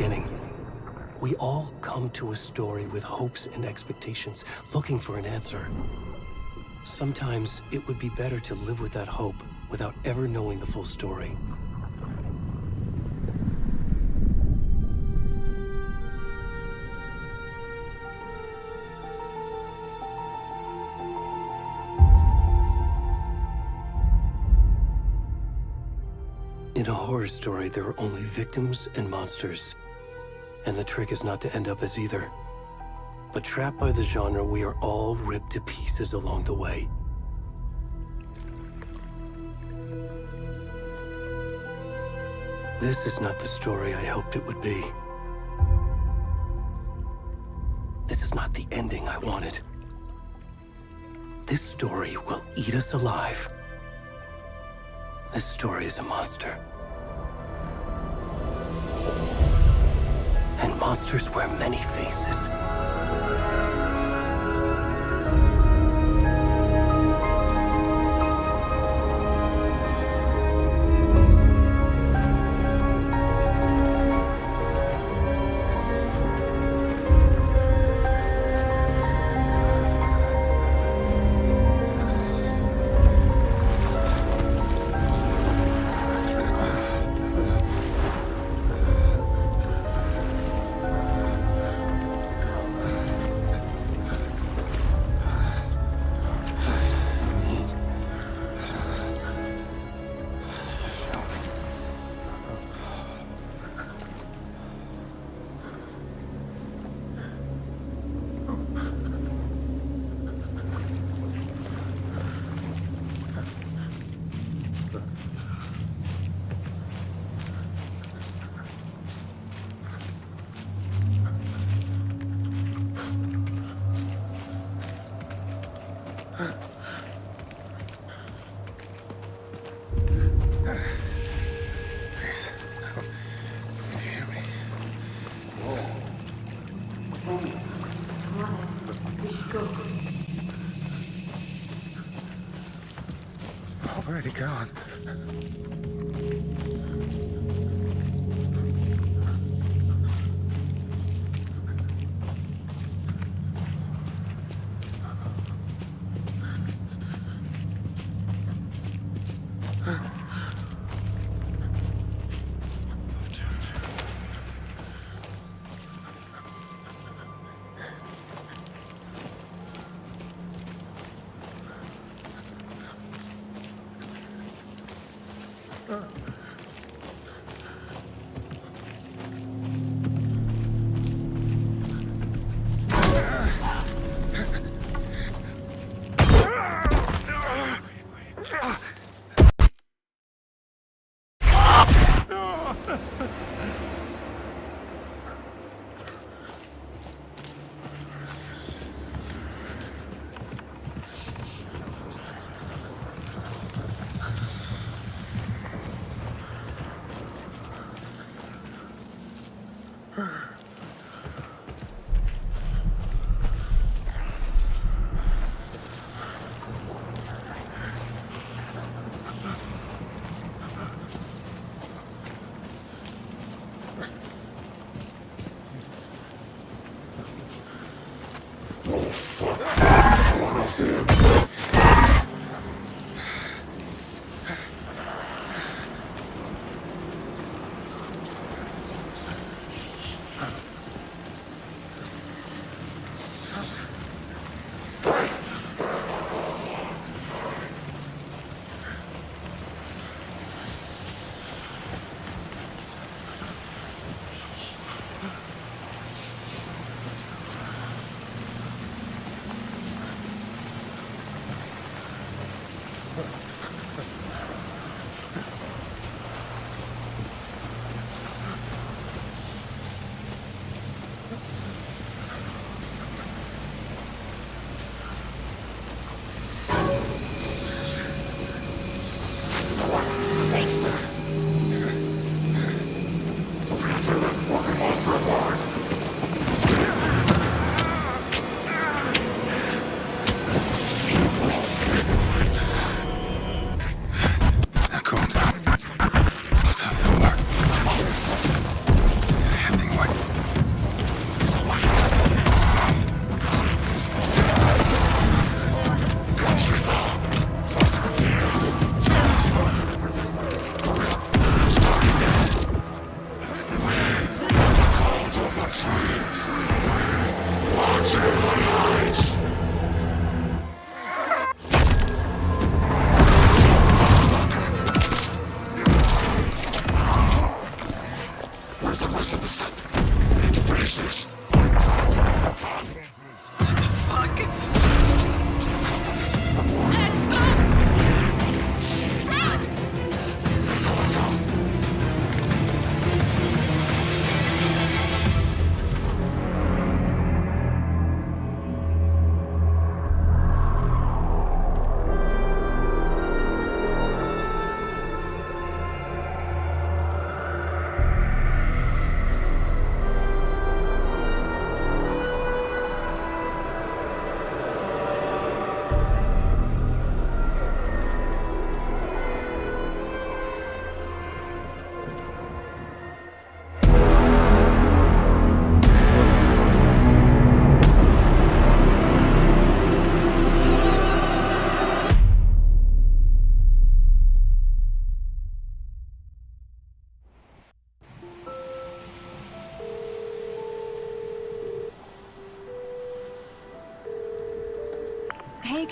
beginning. We all come to a story with hopes and expectations, looking for an answer. Sometimes it would be better to live with that hope without ever knowing the full story. In a horror story, there are only victims and monsters. And the trick is not to end up as either. But trapped by the genre, we are all ripped to pieces along the way. This is not the story I hoped it would be. This is not the ending I wanted. This story will eat us alive. This story is a monster. And monsters wear many faces. Already gone.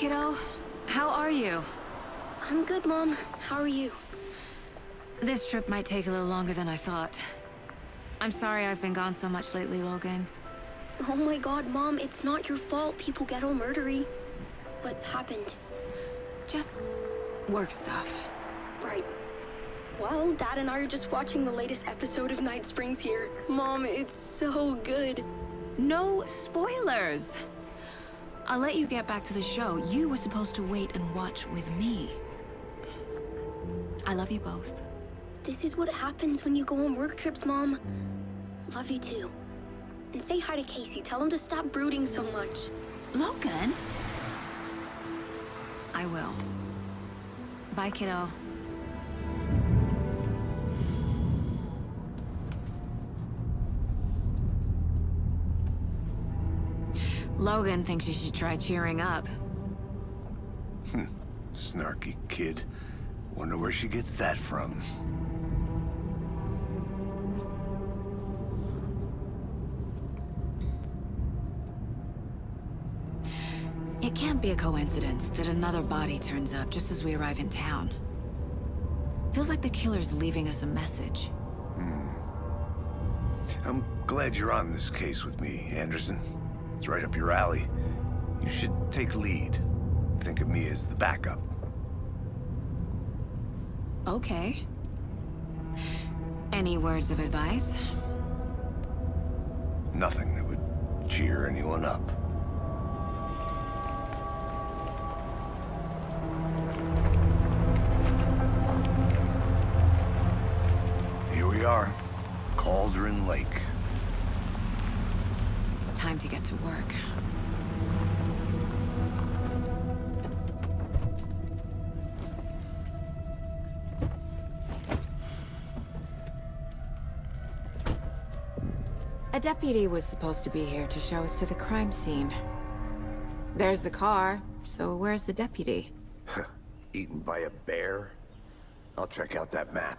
kiddo. How are you? I'm good, Mom. How are you? This trip might take a little longer than I thought. I'm sorry I've been gone so much lately, Logan. Oh my god, Mom, it's not your fault people get all murdery. What happened? Just work stuff. Right. Well, Dad and I are just watching the latest episode of Night Springs here. Mom, it's so good. No spoilers! I'll let you get back to the show. You were supposed to wait and watch with me. I love you both. This is what happens when you go on work trips, Mom. Love you too. And say hi to Casey. Tell him to stop brooding so much. Logan? I will. Bye, kiddo. Logan thinks you should try cheering up. Snarky kid. Wonder where she gets that from. It can't be a coincidence that another body turns up just as we arrive in town. Feels like the killer's leaving us a message. I'm glad you're on this case with me, Anderson. It's right up your alley. You should take lead. Think of me as the backup. Okay. Any words of advice? Nothing that would cheer anyone up. Here we are. Cauldron Lake. Time to get to work. A deputy was supposed to be here to show us to the crime scene. There's the car, so where's the deputy? Eaten by a bear? I'll check out that map.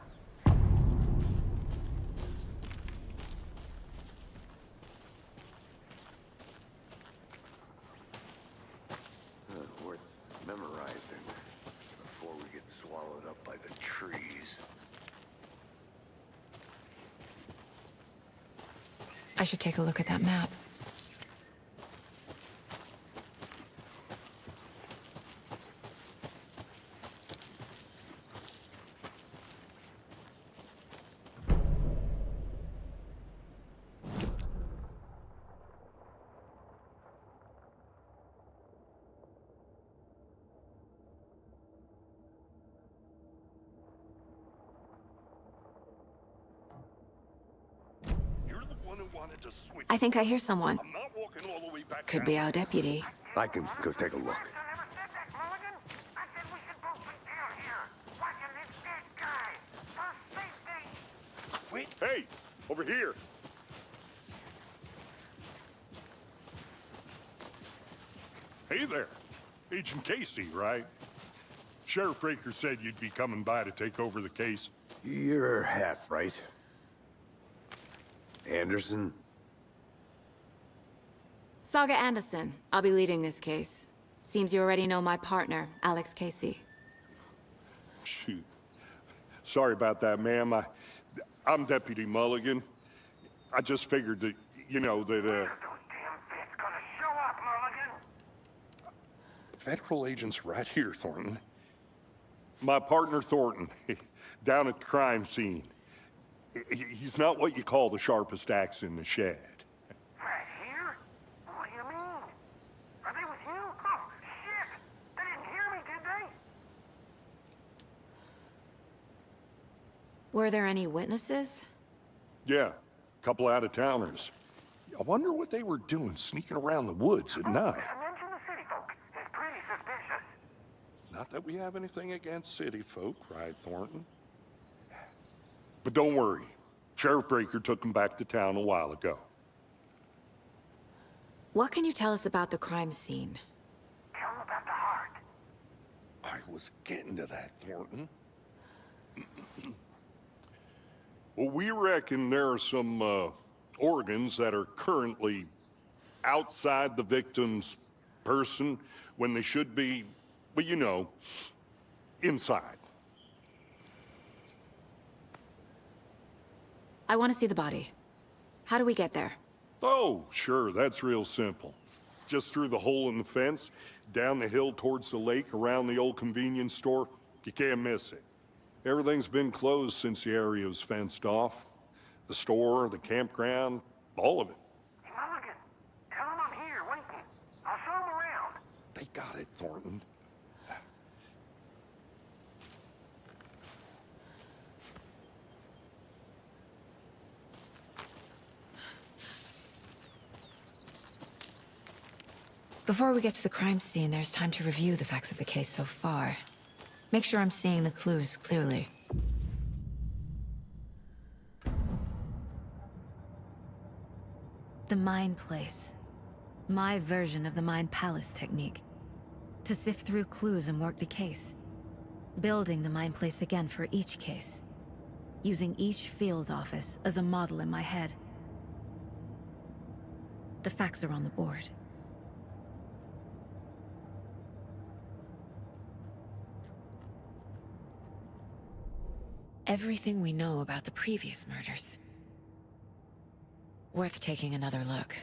Worth memorizing before we get swallowed up by the trees. I should take a look at that map. I think I hear someone. Could be our deputy. I can go take a look. Wait. Hey, over here. Hey there. Agent Casey, right? Sheriff Breaker said you'd be coming by to take over the case. You're half right. Anderson? Saga Anderson. I'll be leading this case. Seems you already know my partner, Alex Casey. Shoot. Sorry about that, ma'am. I'm Deputy Mulligan. I just figured that, you know, that, Those damn feds gonna show up, Mulligan. federal agent's right here, Thornton. My partner, Thornton, down at the crime scene. He's not what you call the sharpest axe in the shed. Right here? What do you mean? Are they with you? Oh, shit! They didn't hear me, did they? Were there any witnesses? Yeah, a couple out-of-towners. I wonder what they were doing sneaking around the woods at night. Mention the city folk. It's pretty suspicious. Not that we have anything against city folk, cried Thornton. But don't worry. Sheriff Breaker took them back to town a while ago. What can you tell us about the crime scene? Tell them about the heart. I was getting to that, Thornton. Well, we reckon there are some organs that are currently outside the victim's person when they should be, well, you know, inside. I want to see the body. How do we get there? Oh, sure, that's real simple. Just through the hole in the fence, down the hill towards the lake, around the old convenience store. You can't miss it. Everything's been closed since the area was fenced off. The store, the campground, all of it. Hey, Mulligan, tell him I'm here waiting. I'll show him around. They got it, Thornton. Before we get to the crime scene, there's time to review the facts of the case so far. Make sure I'm seeing the clues clearly. The Mind Place. My version of the Mind Palace technique. To sift through clues and work the case. Building the Mind Place again for each case. Using each field office as a model in my head. The facts are on the board. Everything we know about the previous murders. Worth taking another look.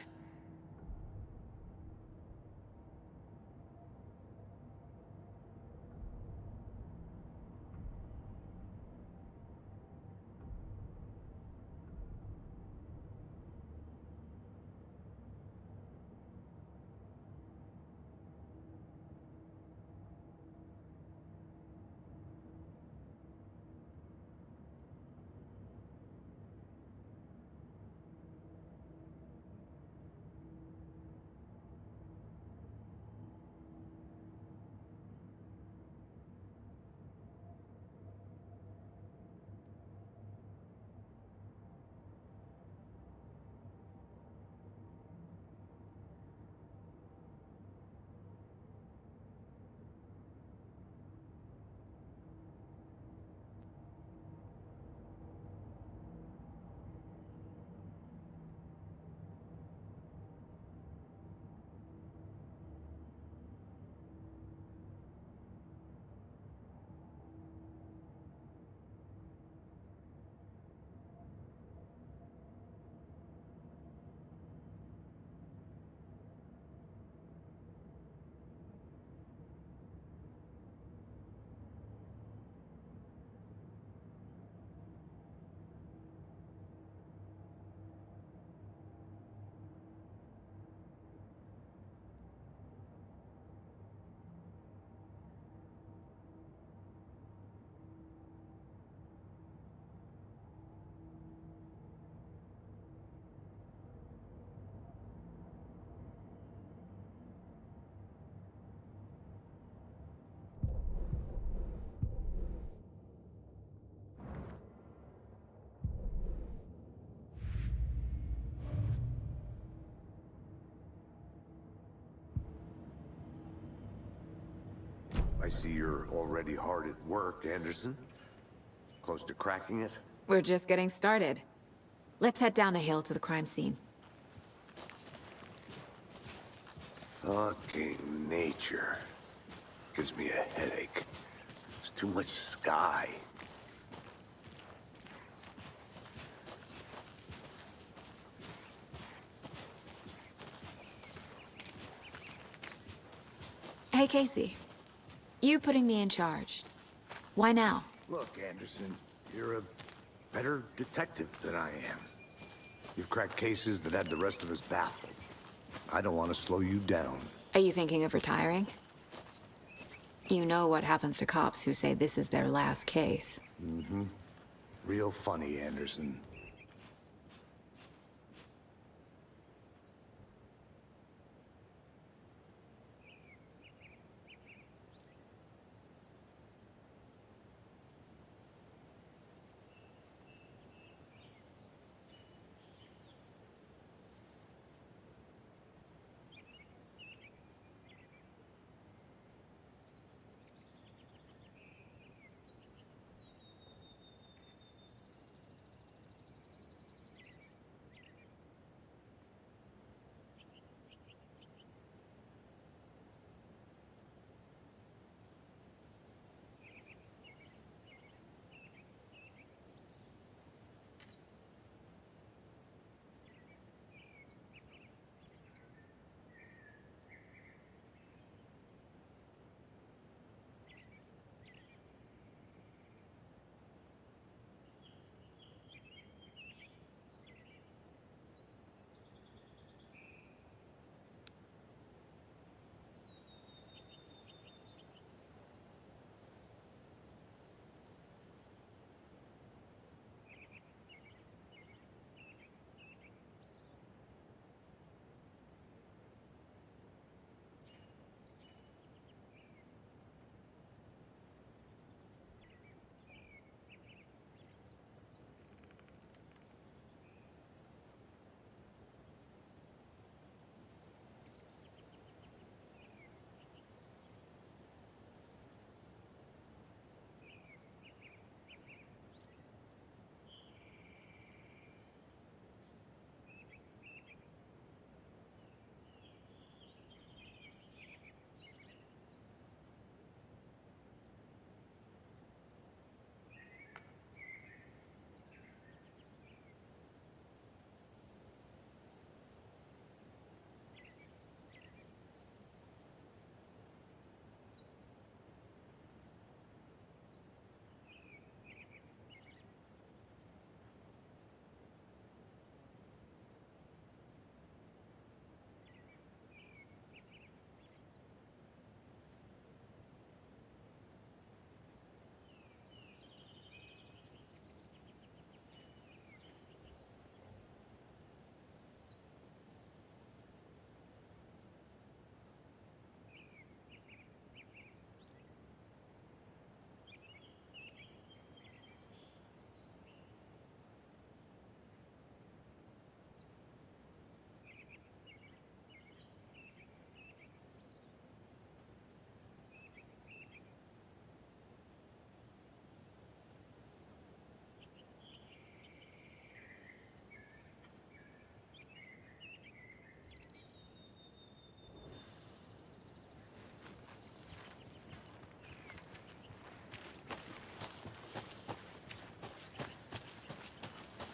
I see you're already hard at work, Anderson. Close to cracking it? We're just getting started. Let's head down the hill to the crime scene. Fucking nature. Gives me a headache. There's too much sky. Hey, Casey. You putting me in charge. Why now? Look, Anderson, you're a better detective than I am. You've cracked cases that had the rest of us baffled. I don't want to slow you down. Are you thinking of retiring? You know what happens to cops who say this is their last case. Mm-hmm. Real funny, Anderson.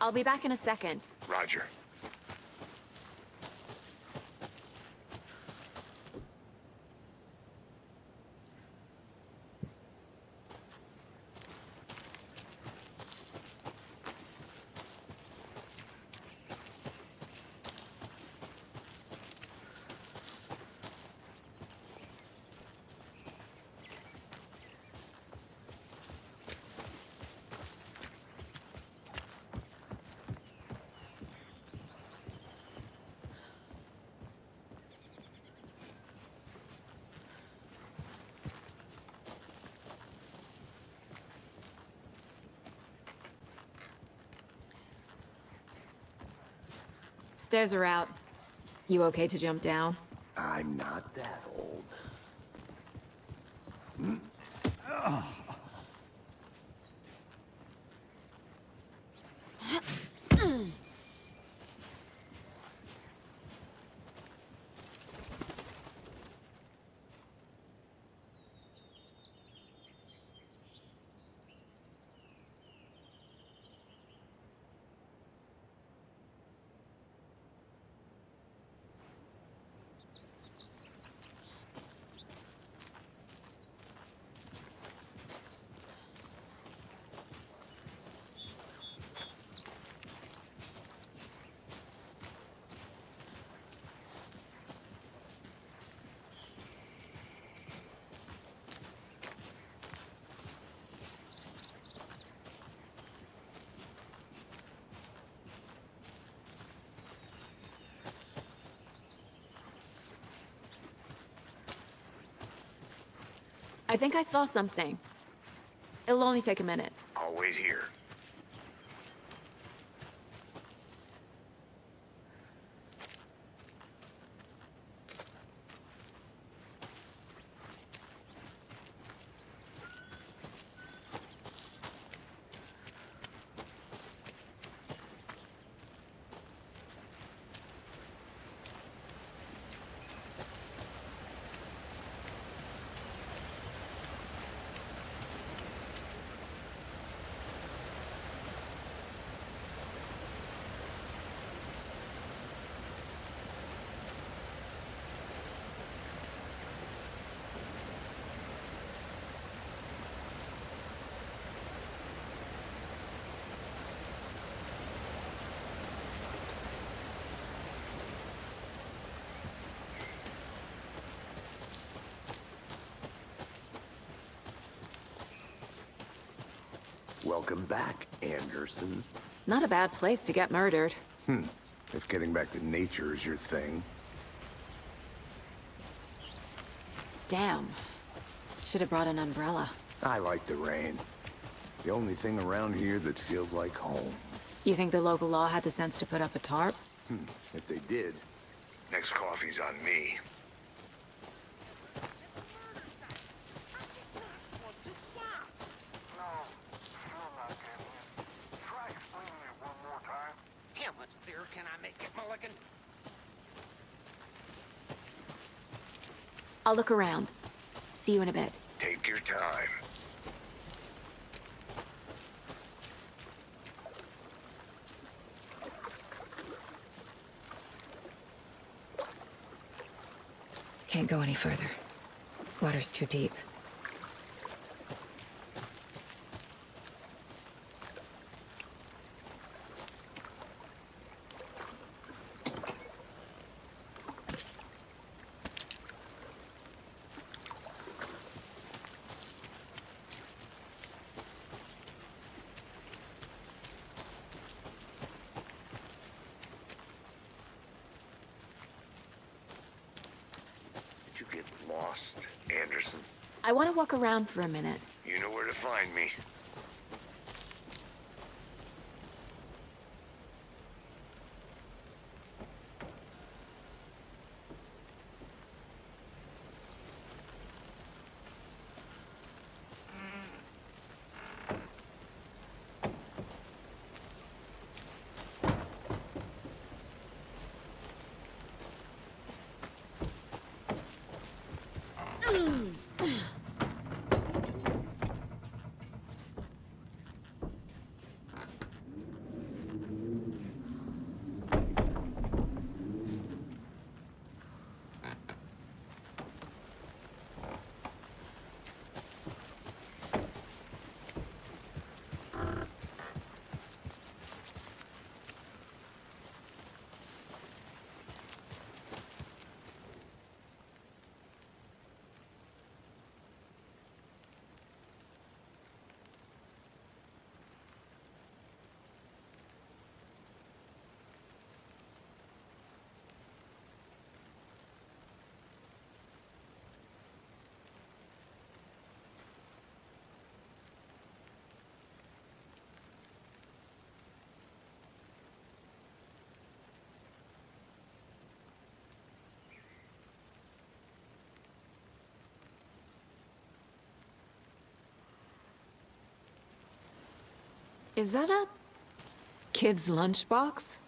I'll be back in a second. Roger. Stairs are out. You okay to jump down? I'm not that old. I think I saw something. It'll only take a minute. I'll wait here. Welcome back, Anderson. Not a bad place to get murdered. If getting back to nature is your thing. Damn. Should have brought an umbrella. I like the rain. The only thing around here that feels like home. You think the local law had the sense to put up a tarp? If they did. Next coffee's on me. No, still not getting it. Try explaining it one more time. How much clearer can I make it, Mulligan? I'll look around. See you in a bit. Take your time. Can't go any further. Water's too deep. You get lost, Anderson. I want to walk around for a minute. You know where to find me. Is that a kid's lunchbox?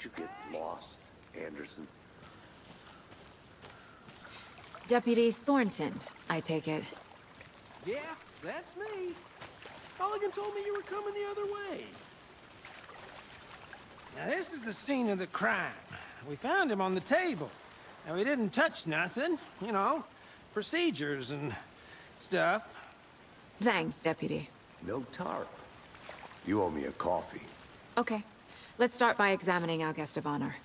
Did you get lost, Anderson? Deputy Thornton, I take it. Yeah, that's me. Mulligan told me you were coming the other way. Now, this is the scene of the crime. We found him on the table. And we didn't touch nothing, you know, procedures and stuff. Thanks, Deputy. No tarp. You owe me a coffee. Okay. Let's start by examining our guest of honor.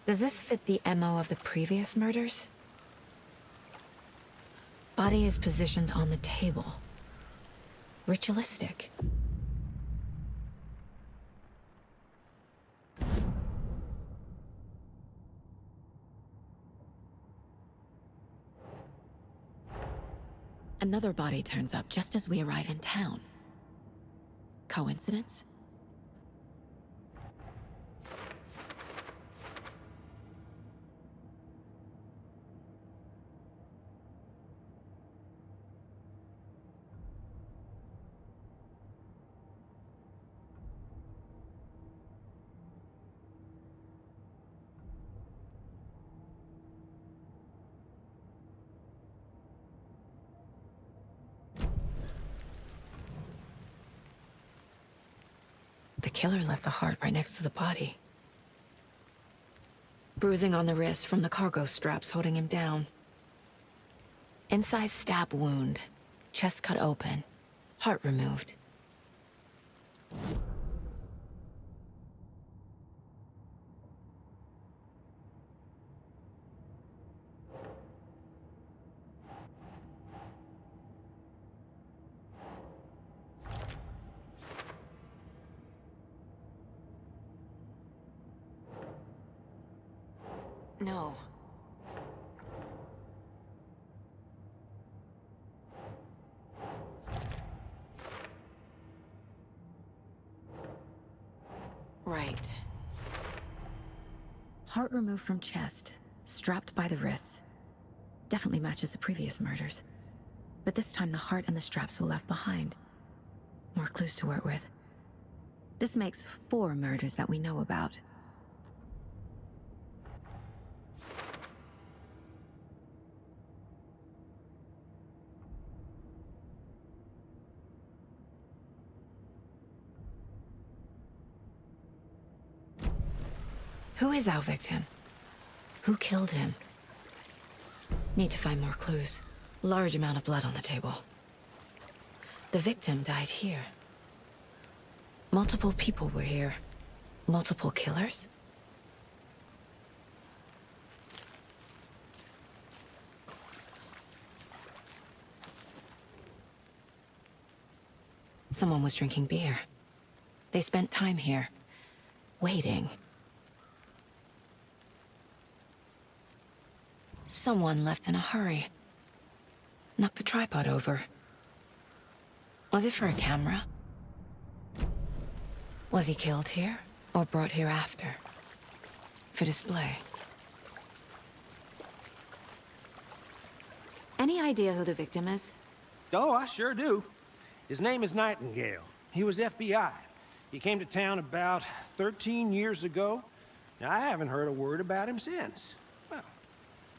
Does this fit the MO of the previous murders? Body is positioned on the table. Ritualistic. Another body turns up just as we arrive in town. Coincidence? The killer left the heart right next to the body. Bruising on the wrist from the cargo straps holding him down. Incised stab wound. Chest cut open. Heart removed. No. Right. Heart removed from chest, strapped by the wrists. Definitely matches the previous murders. But this time the heart and the straps were left behind. More clues to work with. This makes 4 murders that we know about. Who is our victim? Who killed him? Need to find more clues. Large amount of blood on the table. The victim died here. Multiple people were here. Multiple killers? Someone was drinking beer. They spent time here, waiting. Someone left in a hurry. Knocked the tripod over. Was it for a camera? Was he killed here, or brought here after? For display? Any idea who the victim is? Oh, I sure do. His name is Nightingale. He was FBI. He came to town about 13 years ago. Now, I haven't heard a word about him since. Well,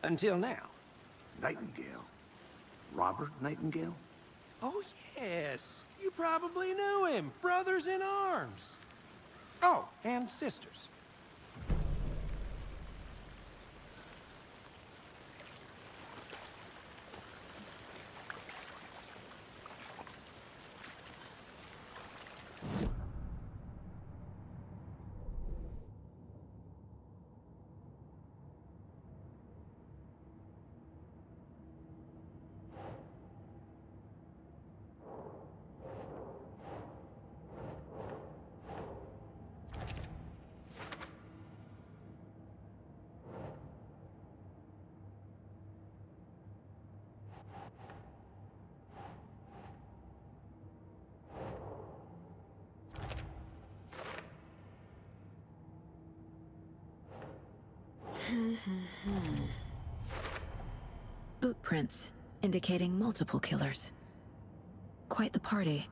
until now. Nightingale? Robert Nightingale? Oh, yes. You probably knew him. Brothers in arms. Oh, and sisters. Boot prints, indicating multiple killers. Quite the party.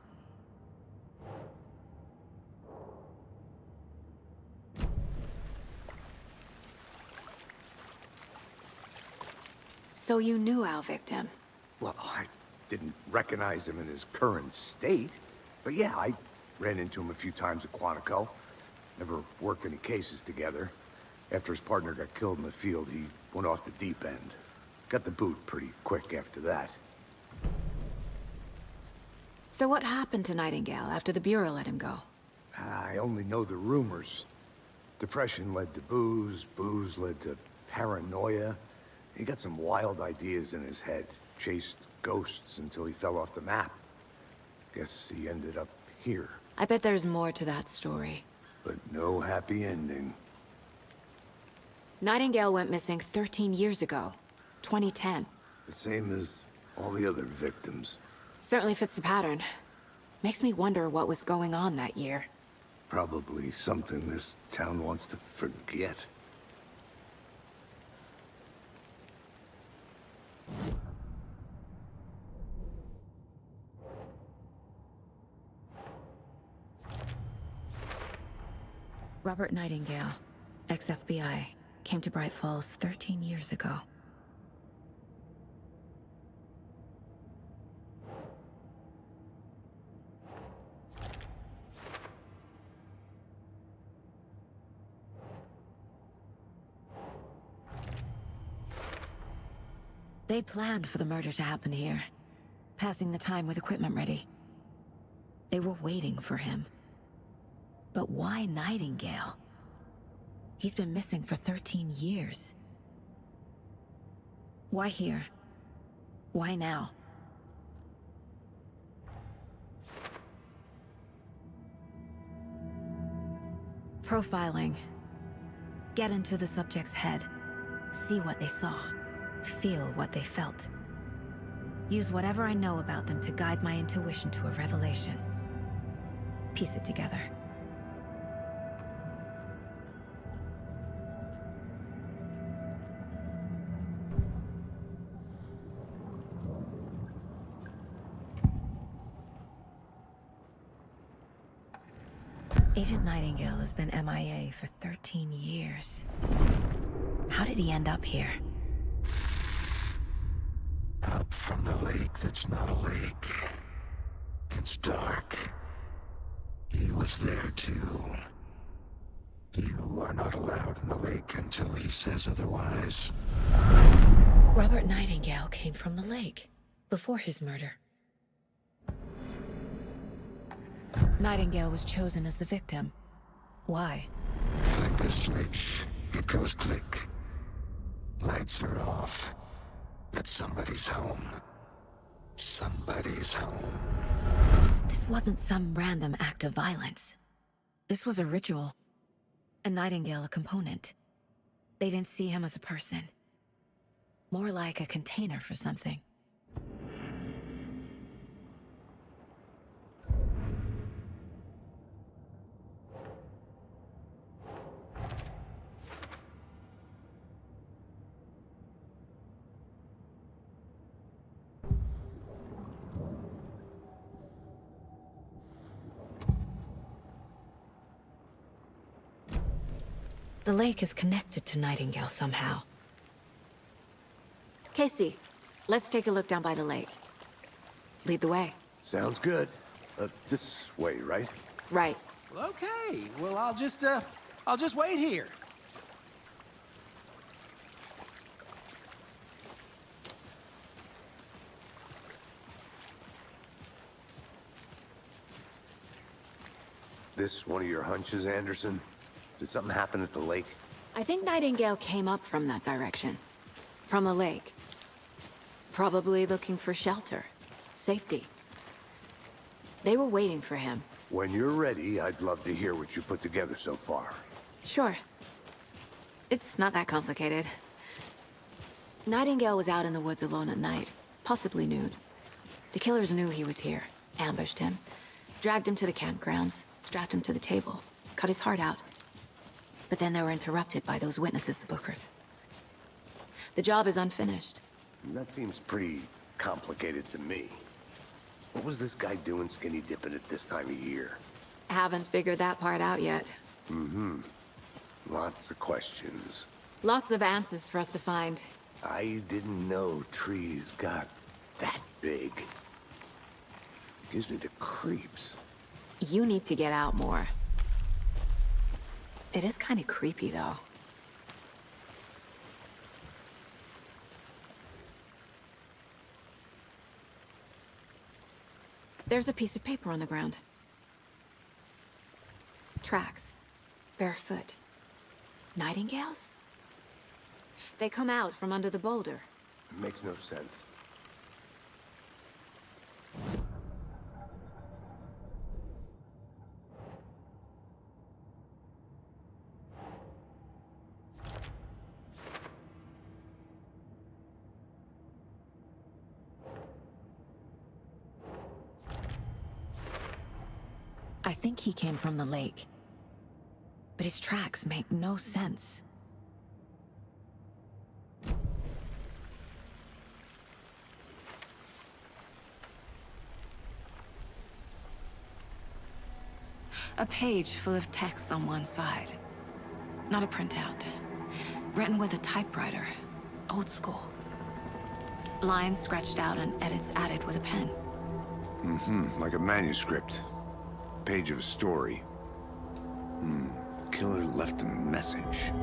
So you knew our victim? Well, I didn't recognize him in his current state. But yeah, I ran into him a few times at Quantico. Never worked any cases together. After his partner got killed in the field, he went off the deep end. Got the boot pretty quick after that. So what happened to Nightingale after the Bureau let him go? I only know the rumors. Depression led to booze, booze led to paranoia. He got some wild ideas in his head, chased ghosts until he fell off the map. Guess he ended up here, I bet there's more to that story. but no happy ending. Nightingale went missing 13 years ago. 2010. The same as all the other victims. Certainly fits the pattern. Makes me wonder what was going on that year. Probably something this town wants to forget. Robert Nightingale, ex-FBI, came to Bright Falls 13 years ago. They planned for the murder to happen here, passing the time with equipment ready. They were waiting for him. But why Nightingale? He's been missing for 13 years. Why here? Why now? Profiling. Get into the subject's head. See what they saw. Feel what they felt. Use whatever I know about them to guide my intuition to a revelation. Piece it together. Agent Nightingale has been MIA for 13 years. How did he end up here? Up from the lake that's not a lake. It's dark. He was there too. You are not allowed in the lake until he says otherwise. Robert Nightingale came from the lake, before his murder. Nightingale was chosen as the victim. Why? Flick the switch. It goes click. Lights are off. But somebody's home. Somebody's home. This wasn't some random act of violence. This was a ritual. And Nightingale a component. They didn't see him as a person. More like a container for something. The lake is connected to Nightingale somehow. Casey, let's take a look down by the lake. Lead the way. Sounds good. This way, right? Right. Okay, well, I'll just wait here. This one of your hunches, Anderson? Did something happen at the lake? I think Nightingale came up from that direction. From the lake. Probably looking for shelter. Safety. They were waiting for him. When you're ready, I'd love to hear what you put together so far. Sure. It's not that complicated. Nightingale was out in the woods alone at night, possibly nude. The killers knew he was here, ambushed him, dragged him to the campgrounds, strapped him to the table, cut his heart out. But then they were interrupted by those witnesses, the Bookers. The job is unfinished. That seems pretty complicated to me. What was this guy doing skinny dipping at this time of year? Haven't figured that part out yet. Lots of questions. Lots of answers for us to find. I didn't know trees got that big. Gives me the creeps. You need to get out more. It is kind of creepy, though. There's a piece of paper on the ground. Tracks. Barefoot. Nightingales? They come out from under the boulder. Makes no sense. I think he came from the lake. But his tracks make no sense. A page full of text on one side. Not a printout. Written with a typewriter. Old school. Lines scratched out and edits added with a pen. Like a manuscript. Page of a story. Killer left a message.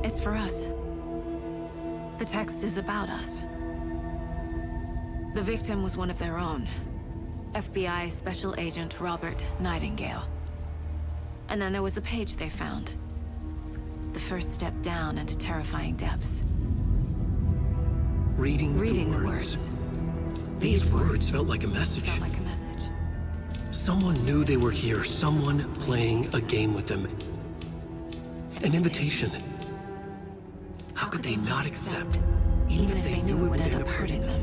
It's for us. The text is about us. The victim was one of their own. FBI Special Agent Robert Nightingale. And then there was the page they found. The first step down into terrifying depths. Reading the the words. These words felt like a message. Felt like a message. Someone knew they were here, someone playing a game with them. An invitation. How could they not accept, even if they knew it would end up hurting them?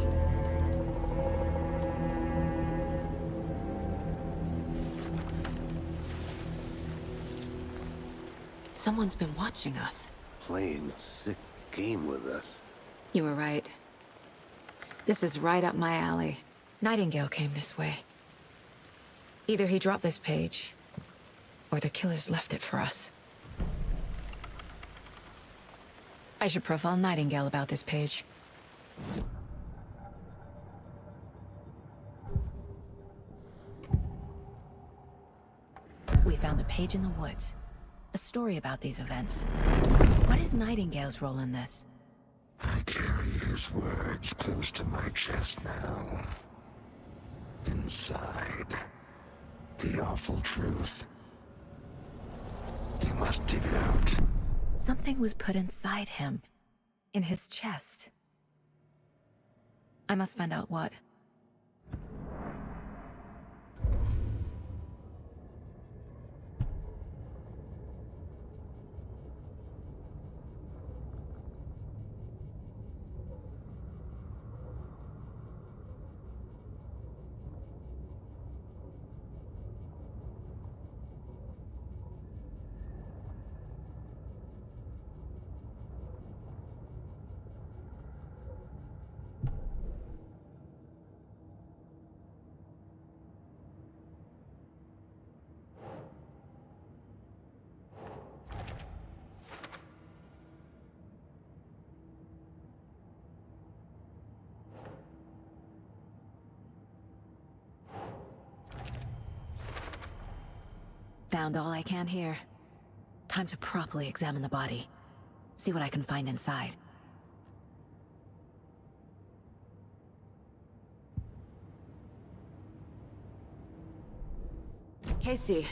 Someone's been watching us. Playing a sick game with us. You were right. This is right up my alley. Nightingale came this way. Either he dropped this page, or the killers left it for us. I should profile Nightingale about this page. We found a page in the woods. A story about these events. What is Nightingale's role in this? I carry his words close to my chest now. Inside, the awful truth. You must dig it out. Something was put inside him. In his chest. I must find out what. Found all I can here. Time to properly examine the body. See what I can find inside. Casey,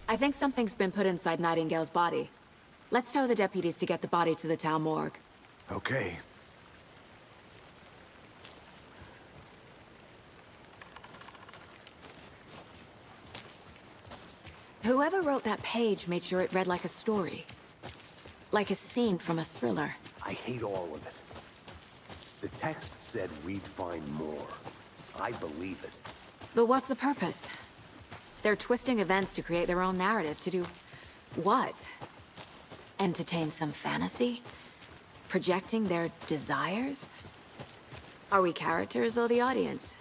I think something's been put inside Nightingale's body. Let's tell the deputies to get the body to the town morgue. Okay. Whoever wrote that page made sure it read like a story. Like a scene from a thriller. I hate all of it. The text said we'd find more. I believe it. But what's the purpose? They're twisting events to create their own narrative. To do what? Entertain some fantasy? Projecting their desires? Are we characters or the audience?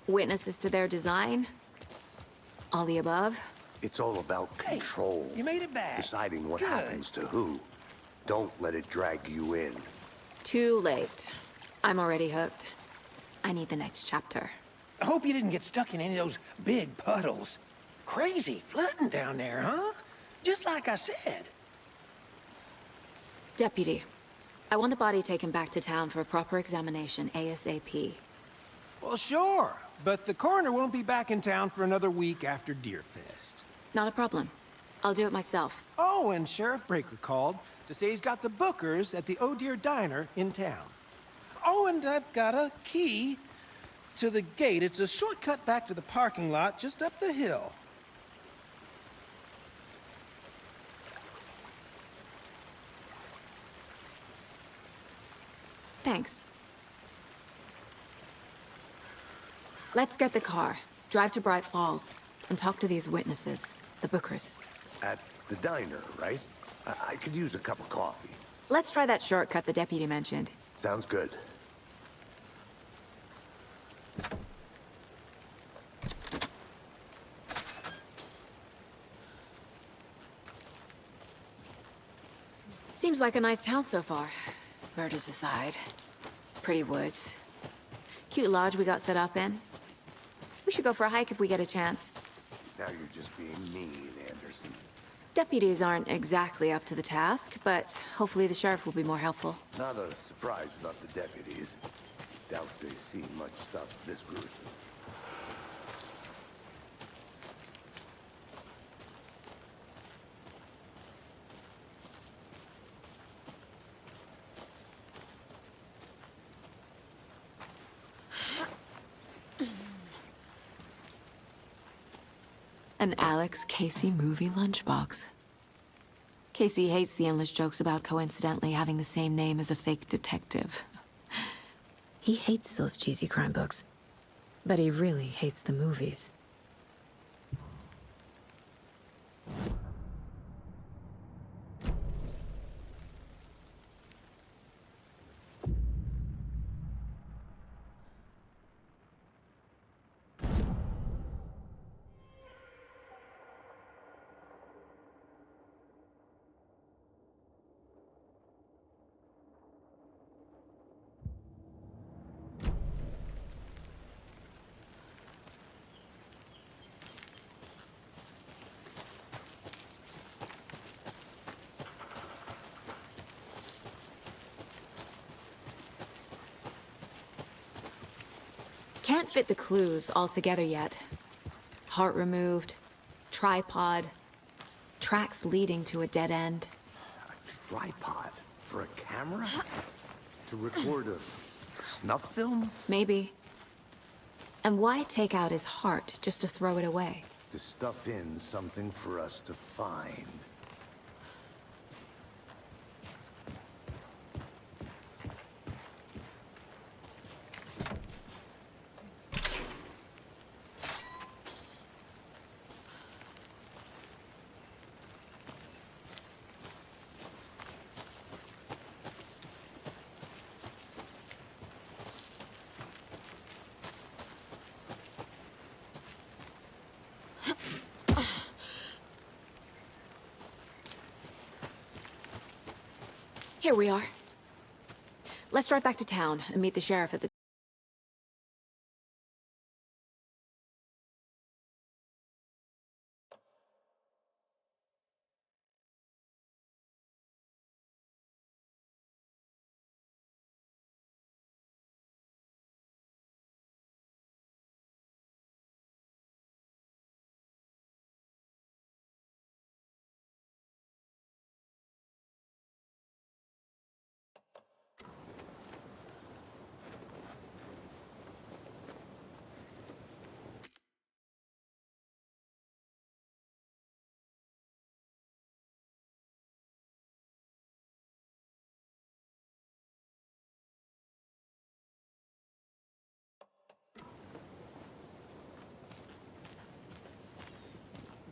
Witnesses to their design? All the above? It's all about control. You made it back. Deciding what Good. happens to who. Don't let it drag you in. Too late. I'm already hooked. I need the next chapter. I hope you didn't get stuck in any of those big puddles. Crazy flooding down there, huh? Just like I said. Deputy, I want the body taken back to town for a proper examination, ASAP. Well, sure. But the coroner won't be back in town for another week after Deerfest. Not a problem. I'll do it myself. Oh, and Sheriff Breaker called to say he's got the Bookers at the Oh Dear Diner in town. Oh, and I've got a key to the gate. It's a shortcut back to the parking lot just up the hill. Thanks. Let's get the car, drive to Bright Falls, and talk to these witnesses, the Bookers. At the diner, right? I could use a cup of coffee. Let's try that shortcut the deputy mentioned. Sounds good. Seems like a nice town so far. Murders aside. Pretty woods. Cute lodge we got set up in. We should go for a hike if we get a chance. Now you're just being mean, Anderson. Deputies aren't exactly up to the task, but hopefully the sheriff will be more helpful. Not a surprise about the deputies. Doubt they see much stuff this gruesome. An Alex Casey movie lunchbox. Casey hates the endless jokes about coincidentally having the same name as a fake detective. He hates those cheesy crime books, but he really hates the movies. can't fit the clues all together yet. Heart removed, tripod, tracks leading to a dead end. A tripod? For a camera? To record a snuff film? Maybe. And why take out his heart just to throw it away? To stuff in something for us to find. Here we are. Let's drive back to town and meet the sheriff at the...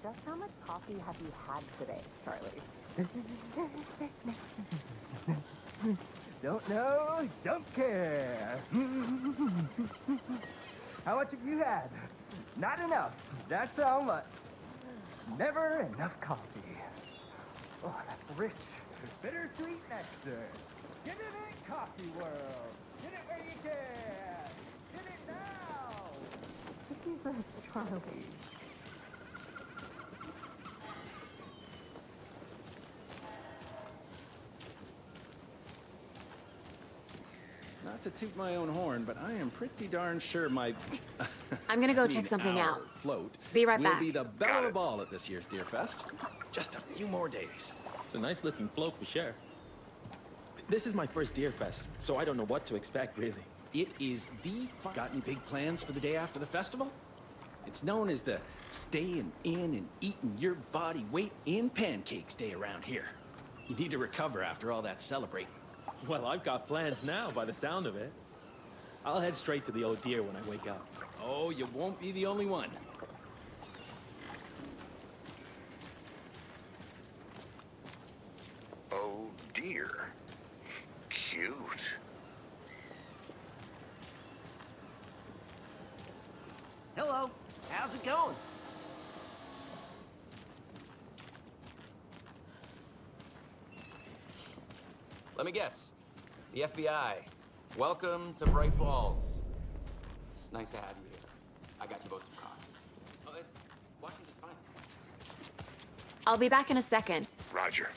Just how much coffee have you had today, Charlie? Don't know, don't care. How much have you had? Not enough. That's how much. Never enough coffee. Oh, that's rich, bittersweet nectar. Get it in, coffee world. Get it where you can. Get it now. Jesus, Charlie. Not to toot my own horn, but I am pretty darn sure my... I'm gonna go check something our out. Float Be right will back. be the belle of the ball at this year's Deer Fest. Just a few more days. It's a nice looking float for sure. This is my first Deer Fest, so I don't know what to expect, really. It is the... Got any big plans for the day after the festival? It's known as the staying in and eating your body weight in pancakes day around here. You need to recover after all that celebrating. Well, I've got plans now, by the sound of it. I'll head straight to the old deer when I wake up. Oh, you won't be the only one. Oh dear. Cute. Hello. How's it going? Let me guess. The FBI. Welcome to Bright Falls. It's nice to have you here. I got you both some coffee. Oh, it's Washington's finest. I'll be back in a second. Roger.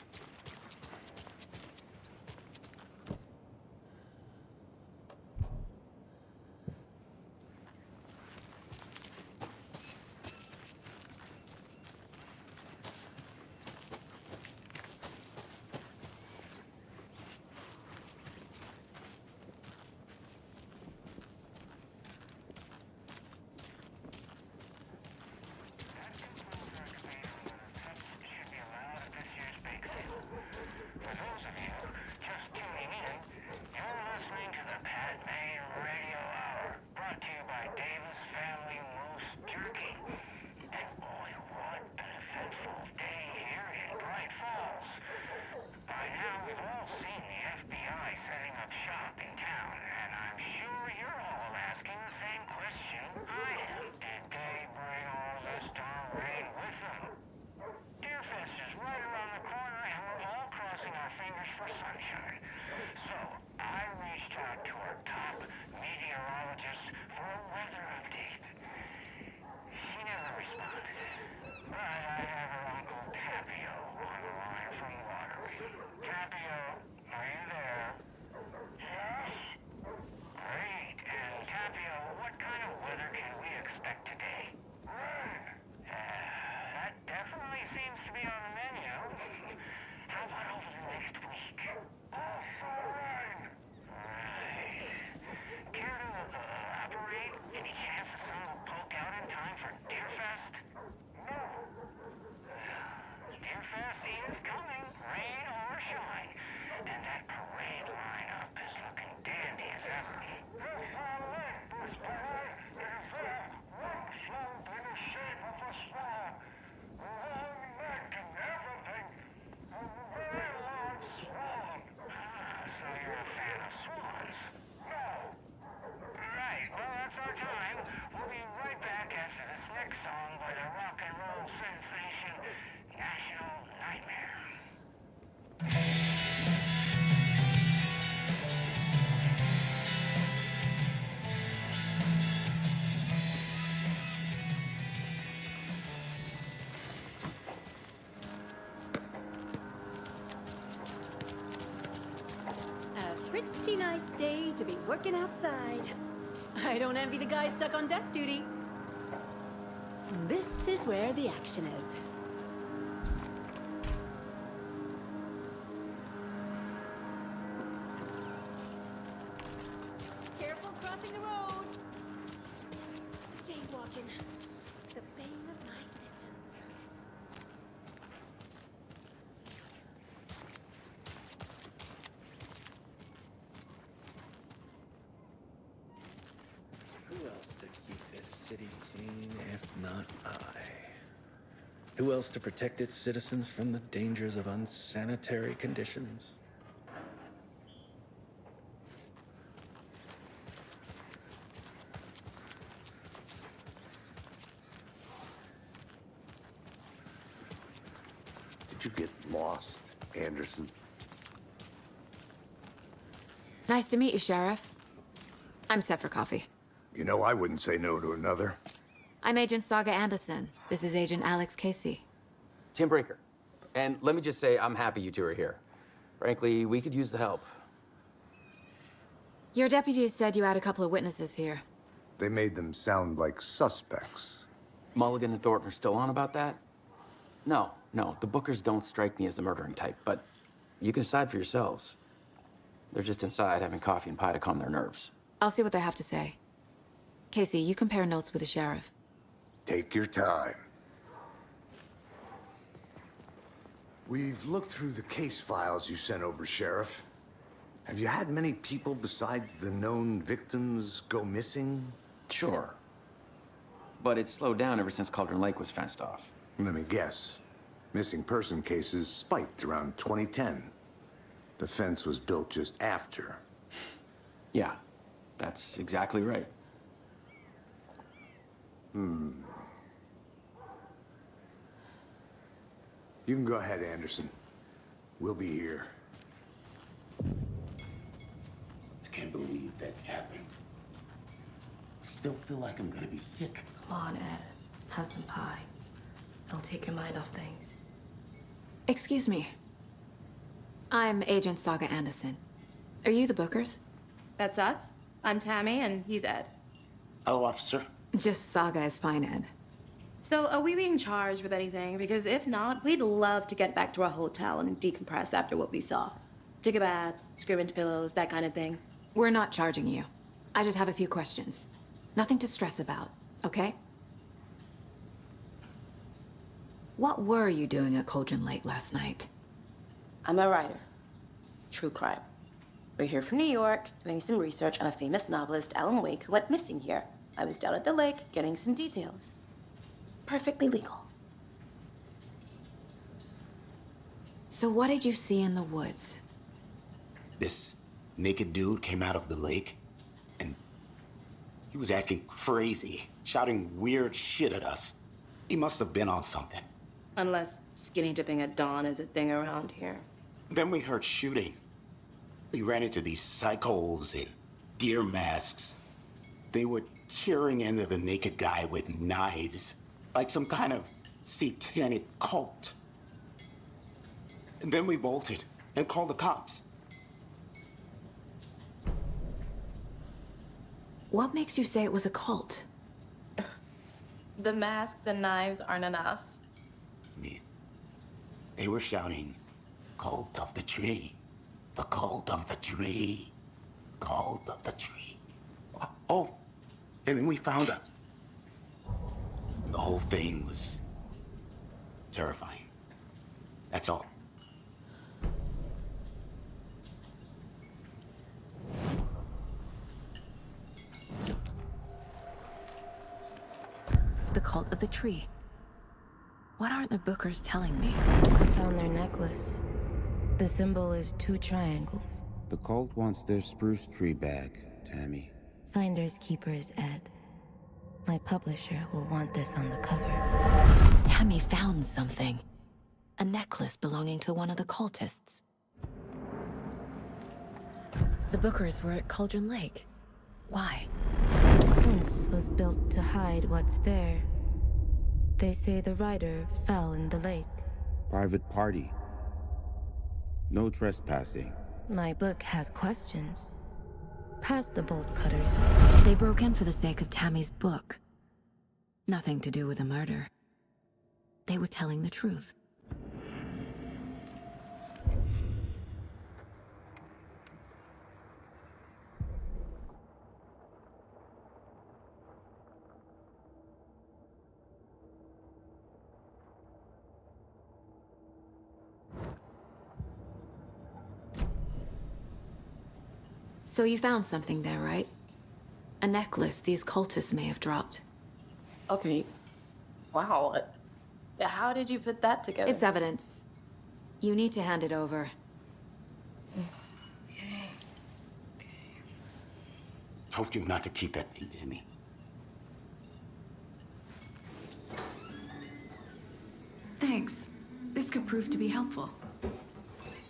pretty nice day to be working outside. I don't envy the guy stuck on desk duty. This is where the action is. Careful crossing the road. Jaywalking. The bane of my existence. Who else to keep this city clean if not I? Who else to protect its citizens from the dangers of unsanitary conditions? Did you get lost, Anderson? Nice to meet you, Sheriff. I'm set for coffee. You know, I wouldn't say no to another. I'm Agent Saga Anderson. This is Agent Alex Casey. Tim Brinker. And let me just say, I'm happy you two are here. Frankly, we could use the help. Your deputies said you had a couple of witnesses here. They made them sound like suspects. Mulligan and Thornton are still on about that? No, the Bookers don't strike me as the murdering type, but you can decide for yourselves. They're just inside having coffee and pie to calm their nerves. I'll see what they have to say. Casey, you compare notes with the sheriff. Take your time. We've looked through the case files you sent over, Sheriff. Have you had many people besides the known victims go missing? Sure. But it's slowed down ever since Cauldron Lake was fenced off. Let me guess. Missing person cases spiked around 2010. The fence was built just after. Yeah, that's exactly right. You can go ahead, Anderson. We'll be here. I can't believe that happened. I still feel like I'm gonna be sick. Come on, Ed. Have some pie. It'll take your mind off things. Excuse me. I'm Agent Saga Anderson. Are you the Bookers? That's us. I'm Tammy, and he's Ed. Hello, officer. Just Saga is fine, Ed. So, are we being charged with anything? Because if not, we'd love to get back to our hotel and decompress after what we saw. Take a bath, scream into pillows, that kind of thing. We're not charging you. I just have a few questions. Nothing to stress about, okay? What were you doing at Cauldron Lake last night? I'm a writer. True crime. We're here from New York, doing some research on a famous novelist, Alan Wake, who went missing here. I was down at the lake, getting some details. Perfectly legal. So what did you see in the woods? This naked dude came out of the lake, and he was acting crazy, shouting weird shit at us. He must have been on something. Unless skinny dipping at dawn is a thing around here. Then we heard shooting. We ran into these psychos in deer masks. They were tearing into the naked guy with knives, like some kind of satanic cult. And then we bolted and called the cops. What makes you say it was a cult? The masks and knives aren't enough. They were shouting, "Cult of the tree, the cult of the tree, cult of the tree." Oh, and then we found out. The whole thing was terrifying. That's all. The cult of the tree. What aren't the Bookers telling me? I found their necklace. The symbol is 2 triangles. The cult wants their spruce tree back, Tammy. Finders keepers, Ed. My publisher will want this on the cover. Tammy found something. A necklace belonging to one of the cultists. The Bookers were at Cauldron Lake. Why? The fence was built to hide what's there. They say the writer fell in the lake. Private party. No trespassing. My book has questions. Past the bolt cutters. They broke in for the sake of Tammy's book. Nothing to do with the murder. They were telling the truth. So you found something there, right? A necklace these cultists may have dropped. Okay. Wow. How did you put that together? It's evidence. You need to hand it over. Told you not to keep that thing to me. Thanks. This could prove to be helpful.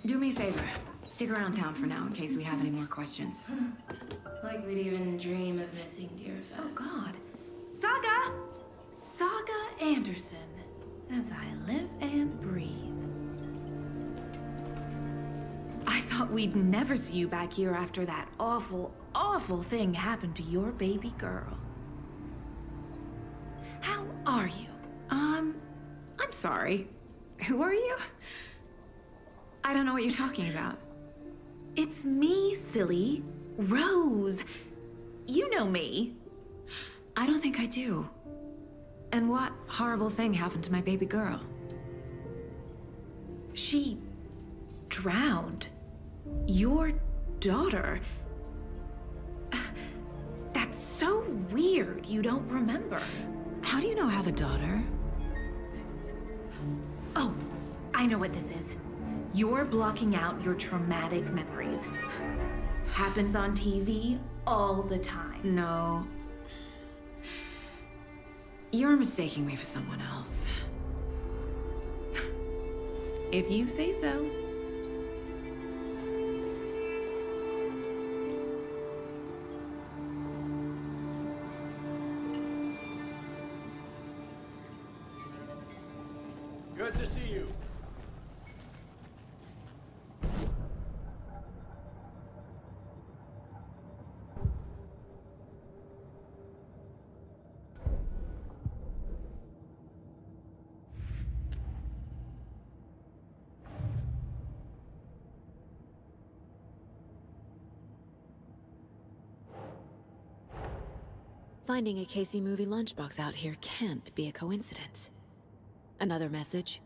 Do me a favor. Stick around town for now in case we have any more questions. Like we'd even dream of missing Deerfest. Oh, God. Saga! Saga Anderson. As I live and breathe. I thought we'd never see you back here after that awful, awful thing happened to your baby girl. How are you? I'm sorry. Who are you? I don't know what you're talking about. It's me, silly. Rose. You know me. I don't think I do. And what horrible thing happened to my baby girl? She drowned. Your daughter. That's so weird you don't remember. How do you know I have a daughter? Oh, I know what this is. You're blocking out your traumatic memories. Happens on TV all the time. No. You're mistaking me for someone else. If you say so. Good to see you. Finding a Casey movie lunchbox out here can't be a coincidence. Another message?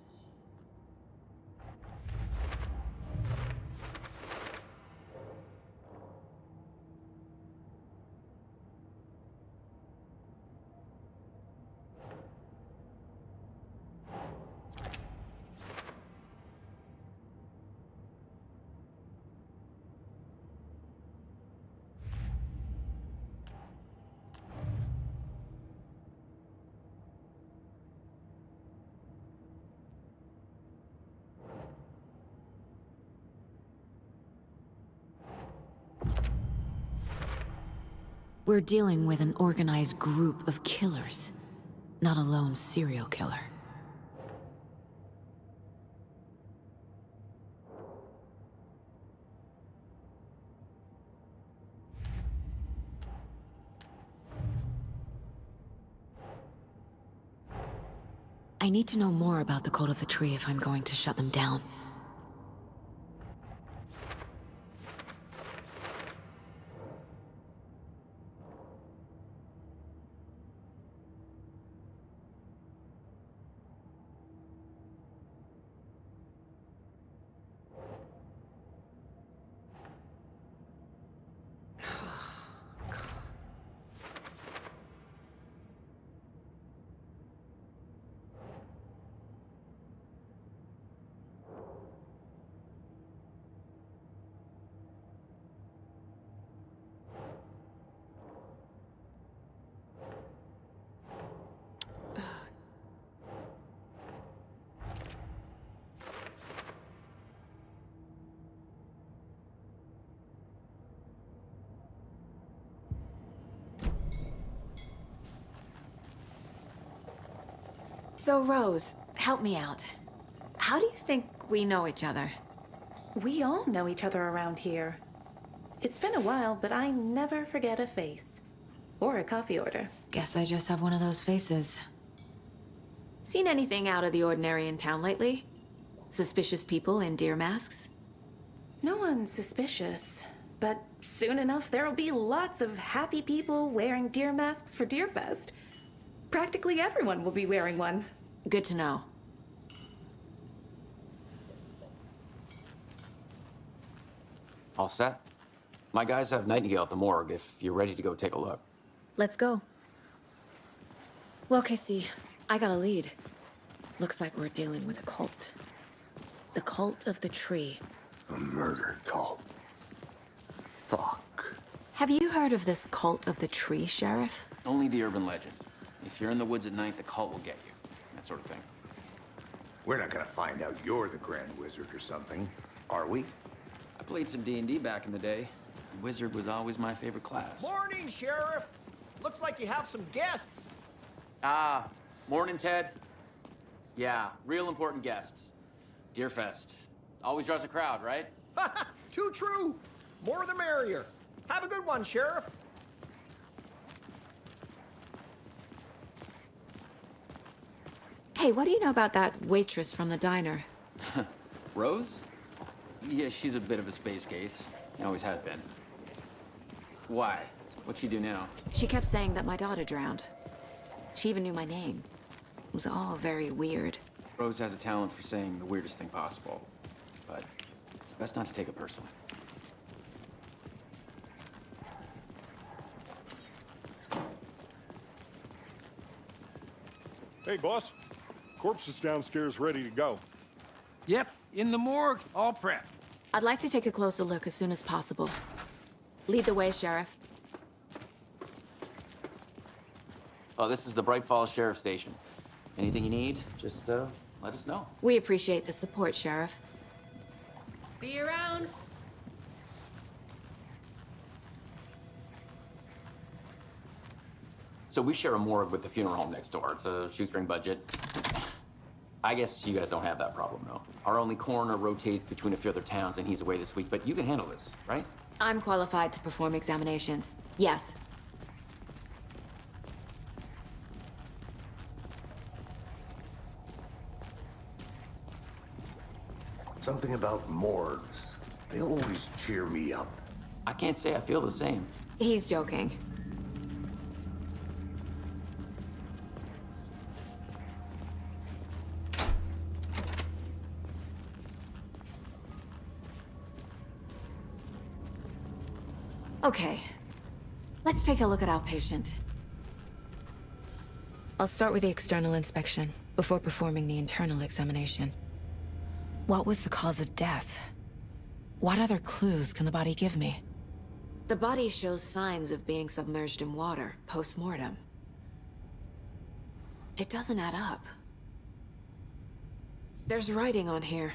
We're dealing with an organized group of killers, not a lone serial killer. I need to know more about the Cult of the Tree if I'm going to shut them down. So, Rose, help me out. How do you think we know each other? We all know each other around here. It's been a while, but I never forget a face. Or a coffee order. Guess I just have one of those faces. Seen anything out of the ordinary in town lately? Suspicious people in deer masks? No one's suspicious. But soon enough, there'll be lots of happy people wearing deer masks for Deerfest. Practically everyone will be wearing one. Good to know. All set? My guys have Nightingale at the morgue if you're ready to go take a look. Let's go. Well, Casey, I got a lead. Looks like we're dealing with a cult. The Cult of the Tree. A murder cult. Fuck. Have you heard of this Cult of the Tree, Sheriff? Only the urban legend. If you're in the woods at night, the cult will get you. That sort of thing. We're not gonna find out you're the Grand Wizard or something, are we? I played some D&D back in the day. Wizard was always my favorite class. Morning, Sheriff. Looks like you have some guests. Ah, morning, Ted. Yeah, real important guests. Deerfest. Always draws a crowd, right? Too true. More the merrier. Have a good one, Sheriff. Hey, what do you know about that waitress from the diner? Rose? Yeah, she's a bit of a space case. Always has been. Why? What'd she do now? She kept saying that my daughter drowned. She even knew my name. It was all very weird. Rose has a talent for saying the weirdest thing possible. But it's best not to take it personally. Hey, boss. Corpse is downstairs ready to go. Yep, in the morgue, all prepped. I'd like to take a closer look as soon as possible. Lead the way, Sheriff. Oh, this is the Bright Falls Sheriff Station. Anything you need, just let us know. We appreciate the support, Sheriff. See you around. So we share a morgue with the funeral home next door. It's a shoestring budget. I guess you guys don't have that problem, though. Our only coroner rotates between a few other towns, and he's away this week, but you can handle this, right? I'm qualified to perform examinations. Yes. Something about morgues. They always cheer me up. I can't say I feel the same. He's joking. Okay, let's take a look at our patient. I'll start with the external inspection before performing the internal examination. What was the cause of death? What other clues can the body give me? The body shows signs of being submerged in water post-mortem. It doesn't add up. There's writing on here.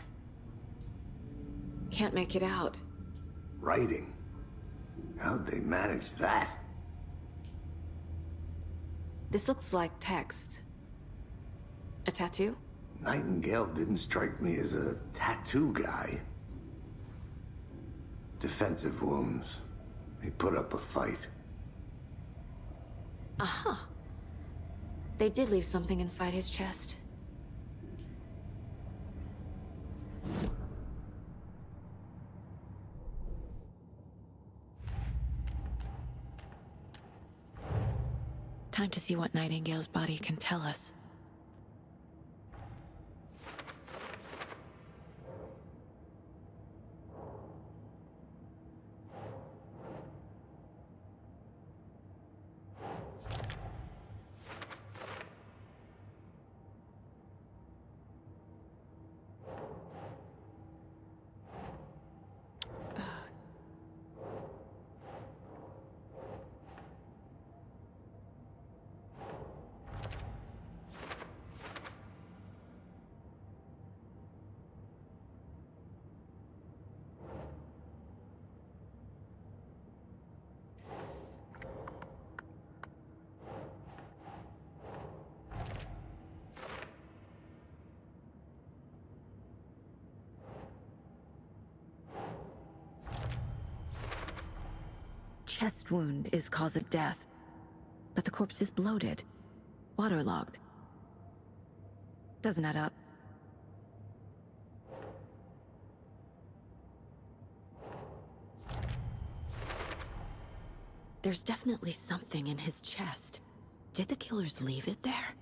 Can't make it out. Writing? How'd they manage that? This looks like text. A tattoo? Nightingale didn't strike me as a tattoo guy. Defensive wounds. He put up a fight. Aha. They did leave something inside his chest. Time to see what Nightingale's body can tell us. chest wound is cause of death, but the corpse is bloated, waterlogged. Doesn't add up. There's definitely something in his chest. Did the killers leave it there?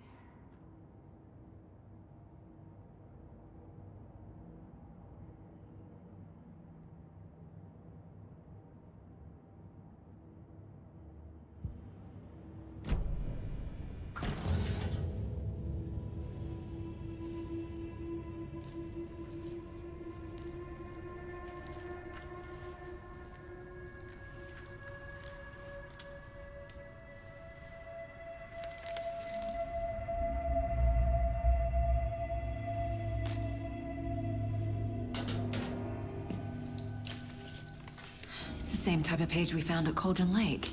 Same type of page we found at Cauldron Lake.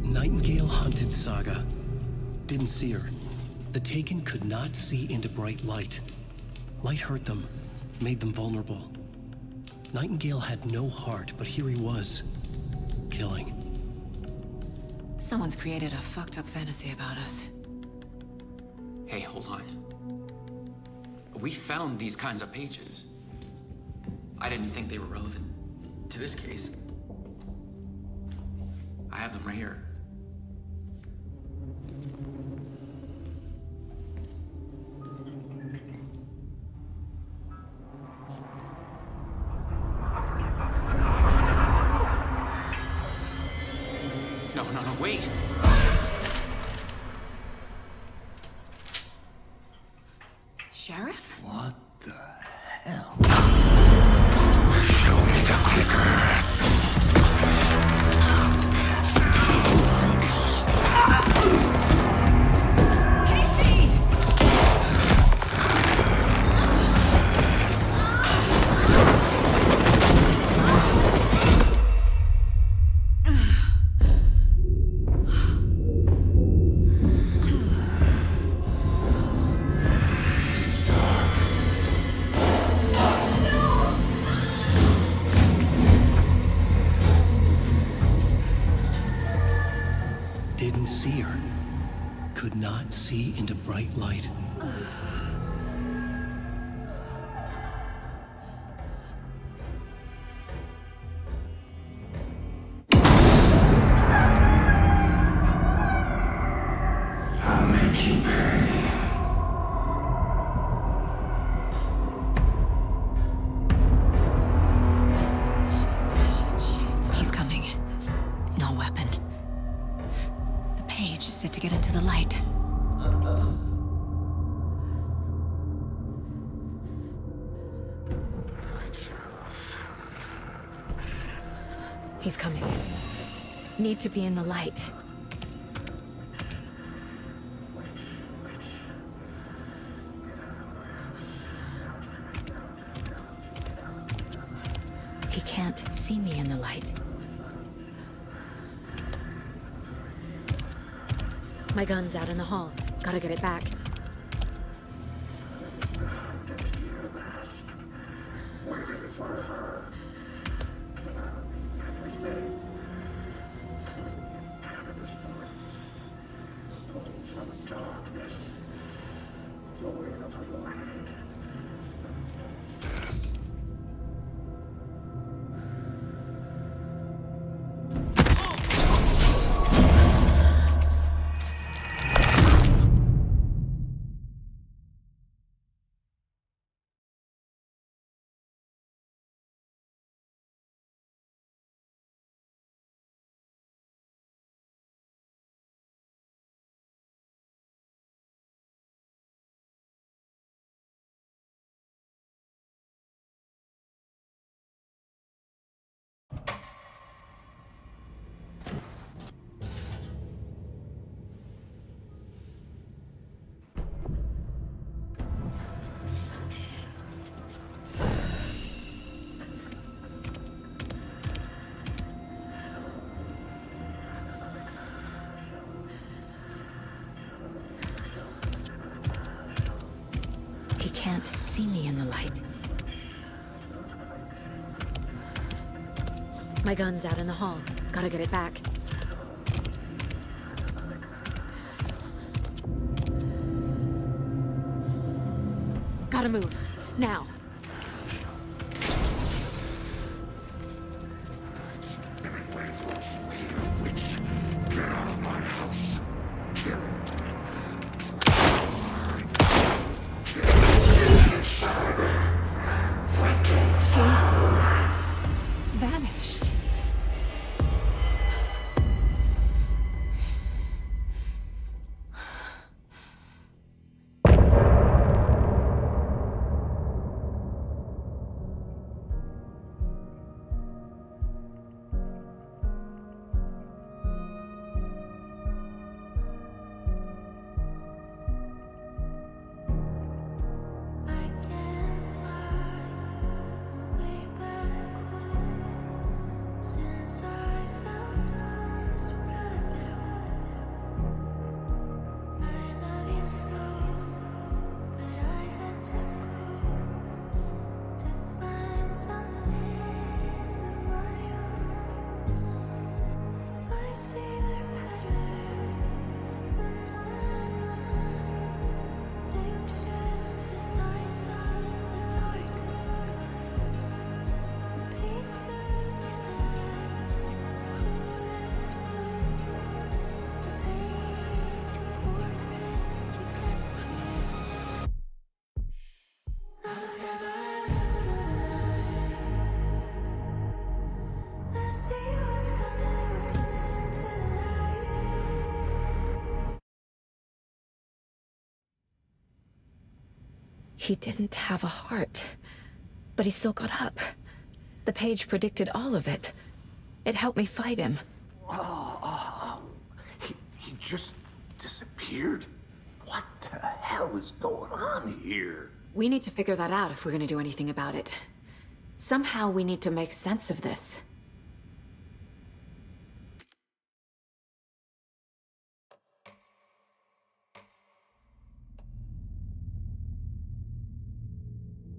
Nightingale hunted Saga. Didn't see her. The Taken could not see into bright light. Light hurt them, made them vulnerable. Nightingale had no heart, but here he was, killing. Someone's created a fucked up fantasy about us. Hey, hold on. We found these kinds of pages. I didn't think they were relevant to this case. I have them right here. No, wait! Sheriff? What the hell? Show me the clicker. Didn't see her. Could not see into bright light. I'll make you pay. He's coming. No weapon. The page set to get into the light. He's coming. Need to be in the light. He can't see me in the light. My gun's out in the hall. Gotta get it back. He can't see me in the light. My gun's out in the hall. Gotta get it back. Gotta move. Now. Vanished. He didn't have a heart, but he still got up. The page predicted all of it. It helped me fight him. He just disappeared? What the hell is going on here? We need to figure that out if we're gonna do anything about it. Somehow we need to make sense of this.